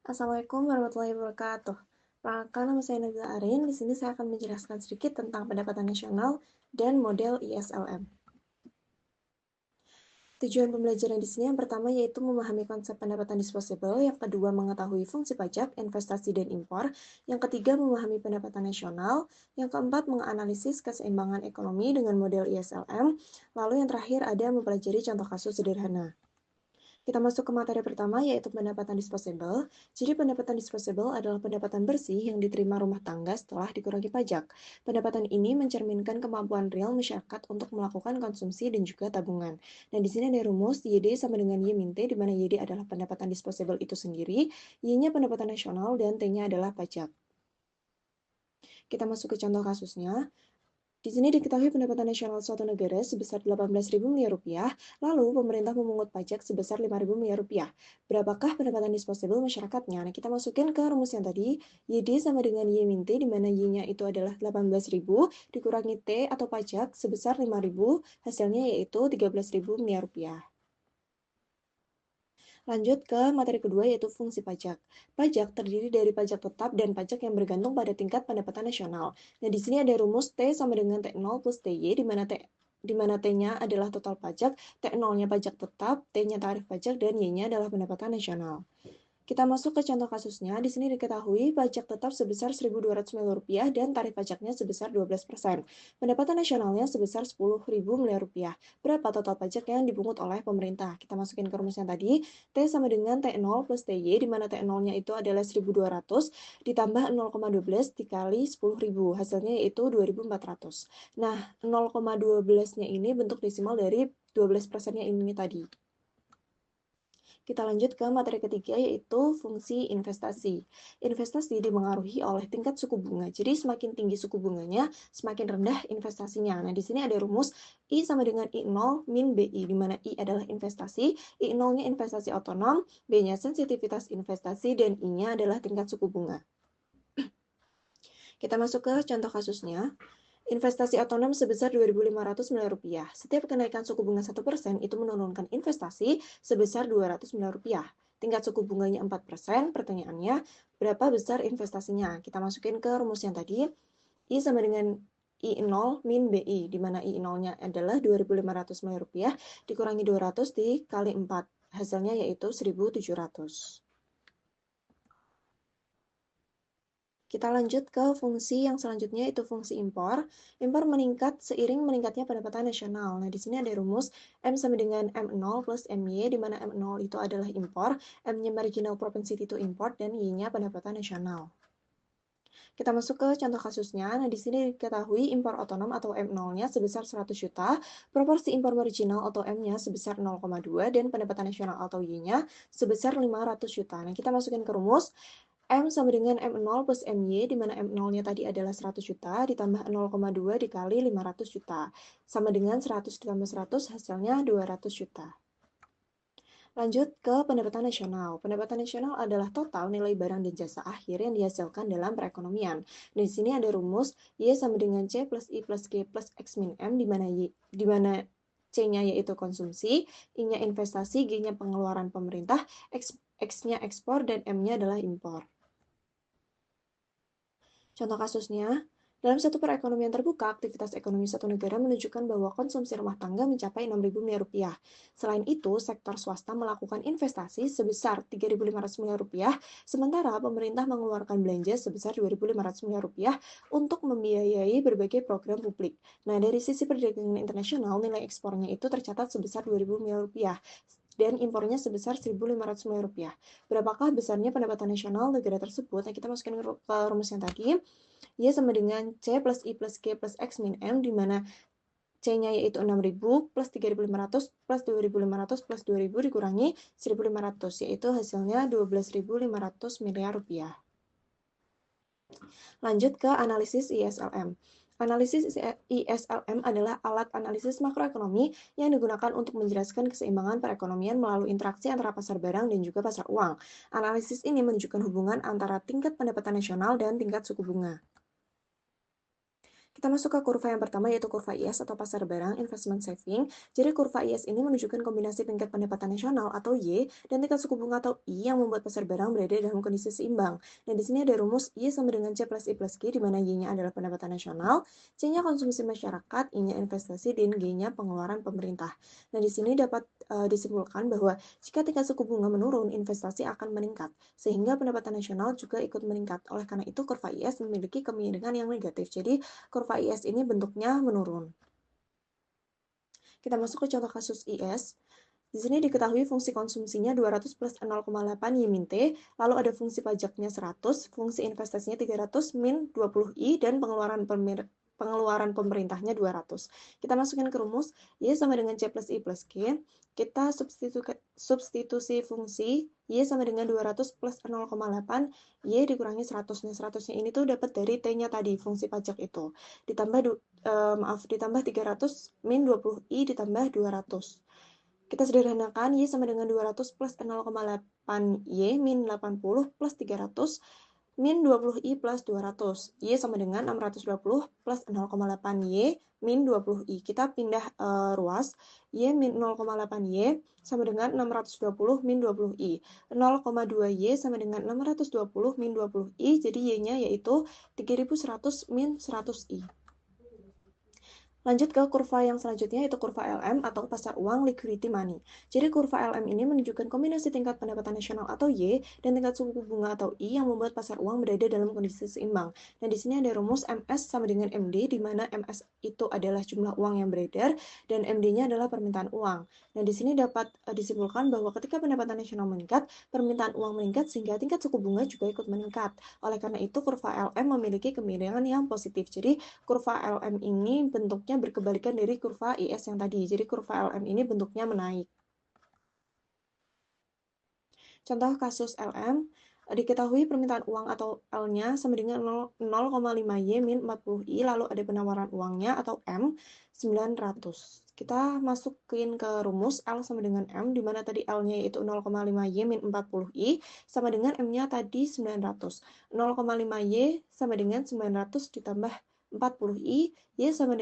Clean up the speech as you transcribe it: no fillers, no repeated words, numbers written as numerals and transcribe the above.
Assalamualaikum warahmatullahi wabarakatuh. Perkenalkan, nama saya Nabila Arin. Di sini saya akan menjelaskan sedikit tentang pendapatan nasional dan model ISLM. Tujuan pembelajaran di sini yang pertama yaitu memahami konsep pendapatan disposable, yang kedua mengetahui fungsi pajak, investasi, dan impor, yang ketiga memahami pendapatan nasional, yang keempat menganalisis keseimbangan ekonomi dengan model ISLM, lalu yang terakhir ada mempelajari contoh kasus sederhana. Kita masuk ke materi pertama, yaitu pendapatan disposable. Jadi pendapatan disposable adalah pendapatan bersih yang diterima rumah tangga setelah dikurangi pajak. Pendapatan ini mencerminkan kemampuan real masyarakat untuk melakukan konsumsi dan juga tabungan. Dan di sini ada rumus YD sama dengan Y min T, di mana YD adalah pendapatan disposable itu sendiri, Y-nya pendapatan nasional, dan T-nya adalah pajak. Kita masuk ke contoh kasusnya. Di sini diketahui pendapatan nasional suatu negara sebesar 18.000 miliar rupiah, lalu pemerintah memungut pajak sebesar 5.000 miliar rupiah. Berapakah pendapatan disposable masyarakatnya? Nah, kita masukin ke rumus yang tadi, YD sama dengan Y min T, di mana Y-nya itu adalah 18.000, dikurangi T atau pajak sebesar 5.000, hasilnya yaitu 13.000 miliar rupiah. Lanjut ke materi kedua, yaitu fungsi pajak. Pajak terdiri dari pajak tetap dan pajak yang bergantung pada tingkat pendapatan nasional. Nah, di sini ada rumus T sama dengan T0 plus TY, di mana T-nya adalah total pajak, T0-nya pajak tetap, T-nya tarif pajak, dan Y-nya adalah pendapatan nasional. Kita masuk ke contoh kasusnya. Di sini diketahui pajak tetap sebesar Rp1.200 miliar dan tarif pajaknya sebesar 12%. Pendapatan nasionalnya sebesar Rp10.000 miliar. Berapa total pajak yang dipungut oleh pemerintah? Kita masukin ke rumusnya tadi. T sama dengan T0 plus TY, di mana T0-nya itu adalah 1.200 ditambah 0,12 dikali 10.000. Hasilnya yaitu 2.400. Nah, 0,12-nya ini bentuk desimal dari 12%-nya ini tadi. Kita lanjut ke materi ketiga, yaitu fungsi investasi. Investasi dipengaruhi oleh tingkat suku bunga. Jadi semakin tinggi suku bunganya, semakin rendah investasinya. Nah, di sini ada rumus I sama dengan I0 min BI, di mana I adalah investasi, I0-nya investasi otonom, B-nya sensitivitas investasi, dan I-nya adalah tingkat suku bunga. Kita masuk ke contoh kasusnya. Investasi otonom sebesar Rp2.500 miliar. Setiap kenaikan suku bunga 1% itu menurunkan investasi sebesar Rp200 miliar. Tingkat suku bunganya 4%, pertanyaannya berapa besar investasinya? Kita masukin ke rumus yang tadi. I sama dengan I0 min BI, di mana I0-nya adalah Rp2.500 miliar, dikurangi 200 dikali 4. Hasilnya yaitu 1.700. Kita lanjut ke fungsi yang selanjutnya, itu fungsi impor. Impor meningkat seiring meningkatnya pendapatan nasional. Nah, di sini ada rumus M sama dengan M0 plus MY, di mana M0 itu adalah impor, M-nya marginal propensity to import, dan Y-nya pendapatan nasional. Kita masuk ke contoh kasusnya. Nah, di sini diketahui impor otonom atau M0-nya sebesar 100 juta, proporsi impor marginal atau M-nya sebesar 0,2, dan pendapatan nasional atau Y-nya sebesar 500 juta. Nah, kita masukin ke rumus M sama dengan M0 plus MY, di mana M0-nya tadi adalah 100 juta, ditambah 0,2 dikali 500 juta. Sama dengan 100 ditambah 100, hasilnya 200 juta. Lanjut ke pendapatan nasional. Pendapatan nasional adalah total nilai barang dan jasa akhir yang dihasilkan dalam perekonomian. Di sini ada rumus Y sama dengan C plus I plus G plus X min M, di mana C-nya yaitu konsumsi, I-nya investasi, G-nya pengeluaran pemerintah, X-nya ekspor, dan M-nya adalah impor. Contoh kasusnya, dalam satu perekonomian terbuka, aktivitas ekonomi satu negara menunjukkan bahwa konsumsi rumah tangga mencapai 6.000 miliar rupiah. Selain itu, sektor swasta melakukan investasi sebesar 3.500 miliar rupiah, sementara pemerintah mengeluarkan belanja sebesar 2.500 miliar rupiah untuk membiayai berbagai program publik. Nah, dari sisi perdagangan internasional, nilai ekspornya itu tercatat sebesar 2.000 miliar rupiah, dan impornya sebesar 1.500 miliar rupiah. Berapakah besarnya pendapatan nasional negara tersebut? Nah, kita masukin ke rumus yang tadi. Y sama dengan C plus I plus G plus X min M, di mana C-nya yaitu 6.000 plus 3.500 plus 2.500 plus 2.000 dikurangi 1.500, yaitu hasilnya 12.500 miliar rupiah. Lanjut ke analisis ISLM. Analisis ISLM adalah alat analisis makroekonomi yang digunakan untuk menjelaskan keseimbangan perekonomian melalui interaksi antara pasar barang dan juga pasar uang. Analisis ini menunjukkan hubungan antara tingkat pendapatan nasional dan tingkat suku bunga. Kita masuk ke kurva yang pertama yaitu kurva IS atau pasar barang investment saving. Jadi kurva IS ini menunjukkan kombinasi tingkat pendapatan nasional atau Y dan tingkat suku bunga atau I yang membuat pasar barang berada dalam kondisi seimbang. Dan di sini ada rumus Y sama dengan C plus I plus G di mana Y-nya adalah pendapatan nasional, C-nya konsumsi masyarakat, I-nya investasi, dan G-nya pengeluaran pemerintah. Nah, di sini dapat disimpulkan bahwa jika tingkat suku bunga menurun, investasi akan meningkat, sehingga pendapatan nasional juga ikut meningkat. Oleh karena itu, kurva IS memiliki kemiringan yang negatif. Jadi, kurva IS ini bentuknya menurun. Kita masuk ke contoh kasus IS. Di sini diketahui fungsi konsumsinya 200 plus 0,8 Y min T, lalu ada fungsi pajaknya 100, fungsi investasinya 300 min 20 I, dan pengeluaran pemerintahnya 200. Kita masukin ke rumus, Y sama dengan C plus I plus G. Kita substitusi fungsi, Y sama dengan 200 plus 0,8, Y dikurangi 100. Nah, 100-nya ini tuh dapat dari T-nya tadi, fungsi pajak itu. Ditambah 300 min 20I ditambah 200. Kita sederhanakan, Y sama dengan 200 plus 0,8 Y min 80 plus 300 min 20I plus 200. Y sama dengan 620 plus 0,8 Y min 20I. Kita pindah ruas, Y min 0,8 Y sama dengan 620 min 20I. 0,2 Y sama dengan 620 min 20I, jadi Y-nya yaitu 3100 min 100I. Lanjut ke kurva yang selanjutnya, yaitu kurva LM atau pasar uang liquidity money. Jadi kurva LM ini menunjukkan kombinasi tingkat pendapatan nasional atau Y dan tingkat suku bunga atau I yang membuat pasar uang berada dalam kondisi seimbang. Nah, di sini ada rumus MS sama dengan MD, di mana MS itu adalah jumlah uang yang beredar dan MD-nya adalah permintaan uang. Nah, di sini dapat disimpulkan bahwa ketika pendapatan nasional meningkat, permintaan uang meningkat sehingga tingkat suku bunga juga ikut meningkat. Oleh karena itu, kurva LM memiliki kemiringan yang positif. Jadi, kurva LM ini bentuknya berkebalikan dari kurva IS yang tadi. Jadi kurva LM ini bentuknya menaik. Contoh kasus LM, diketahui permintaan uang atau L-nya sama dengan 0,5 Y min 40I, lalu ada penawaran uangnya atau M 900. Kita masukin ke rumus L sama dengan M, di mana tadi L-nya yaitu 0,5 Y min 40I, sama dengan M-nya tadi 900. 0,5 Y sama dengan 900 ditambah 40I, Y sama dengan